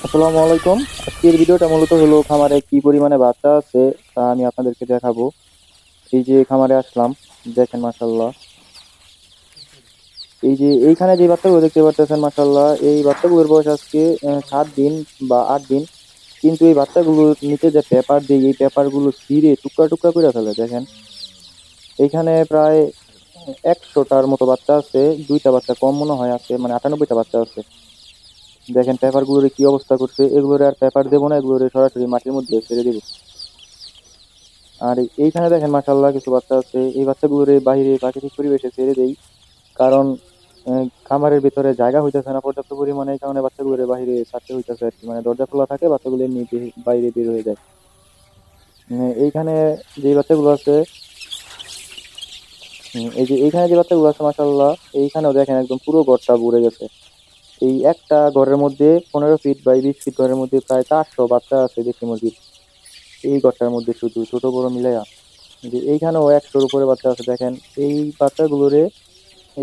আসসালামু আলাইকুম। আজকের ভিডিওটা মূলত হলো খামারে কি পরিমাণে বাচ্চা আছে তা আমি আপনাদেরকে দেখাবো। এই যে খামারে আসলাম, দেখেন মাশাআল্লাহ। এই যে এইখানে যে বাচ্চাগুলো দেখতে পারতেছেন মাশাআল্লাহ, এই বাচ্চাগুলোর বয়স আজকে 7 দিন বা 8 দিন। কিন্তু এই বাচ্চাগুলোর নিচে যে পেপার দেই, এই পেপার গুলো ছিঁড়ে টুকরা টুকরা করে ফেলে। দেখেন এইখানে প্রায় 100টার মতো বাচ্চা আছে। দুইটা বাচ্চা কম মনে হয় আছে, মানে 98টা বাচ্চা আছে। দেখেন পেপার গুলোর কি অবস্থা করছে। এগুলোর আর পেপার দেবো না, এগুলোর সরাসরি মাটির মধ্যে ছেড়ে দেবো। আর এইখানে দেখেন মাশাআল্লাহ কিছু বাচ্চা আছে, এই বাচ্চাগুলোরে বাইরে প্রাকৃতিক পরিবেশে ছেড়ে দেই। কারণ খামারের ভিতরে জায়গা হইতেছে না পর্যাপ্ত পরিমাণে, এই কারণে বাচ্চাগুলোরে বাইরে ছাড়তে হইতেছে আর কি। মানে দরজা খোলা থাকে, বাচ্চাগুলো এমনি বাইরে বের হয়ে যায়। এইখানে যে বাচ্চাগুলো আছে, এই যে এইখানে যে বাচ্চাগুলো আছে মাশাআল্লাহ, এইখানেও দেখেন একদম পুরো ঘরটা ভরে গেছে। এই একটা ঘরের মধ্যে 15 ফিট বাই 20 ফিট ঘরের মধ্যে প্রায় 400 বাচ্চা আছে দেশি মুরগির। এই ঘরটার মধ্যে শুধু ছোট বড় মিলাইয়া যে এইখানেও 100-র উপরে বাচ্চা আছে। দেখেন এই বাচ্চাগুলোরে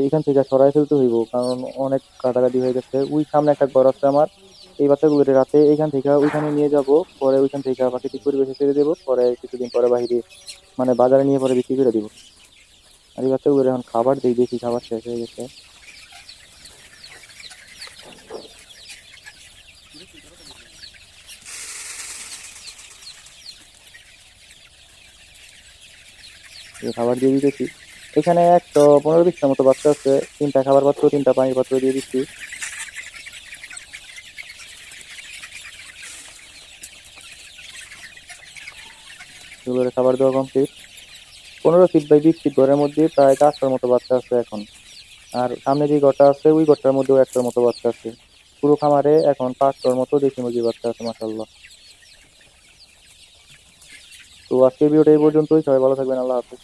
এইখান থেকে সরাই ফেলতে হইব, কারণ অনেক কাটাকাটি হয়ে গেছে। ওই সামনে একটা ঘর আছে আমার। এই বাচ্চাগুলোরে রাতে এইখান থেকে ওইখানে নিয়ে যাব, পরে ওইখান থেকে প্রাকৃতিক পরিবেশে ছেড়ে দেবো, পরে কিছুদিন পরে বাইরে মানে বাজারে নিয়ে পরে বিক্রি করে দিব। আর এই বাচ্চাগুলোর এখন খাবার দেই, দেখি খাবার শেষ হয়ে গেছে। এই খাবার দিয়ে দিতেছি। এখানে 115-20টার মতো বাচ্চা আছে। 3টা খাবার পাত্র, 3টা পানির পাত্র দিয়ে দিচ্ছি। এগুলোর খাবার দেওয়া কমপ্লিট। 15 ফিট বাই 20 ফিট ঘরের মধ্যে প্রায় 400-র মতো বাচ্চা আছে এখন। আর সামনে যে ঘরটা আছে, ওই ঘরটার মধ্যেও 100-র মতো বাচ্চা আছে। পুরো খামারে এখন 500-র মতো দেশি মুরগির বাচ্চা আছে মাশাআল্লাহ। তো আজকের ভিডিওটা এই পর্যন্তই। সবাই ভালো থাকবেন। আল্লাহ হাফেজ।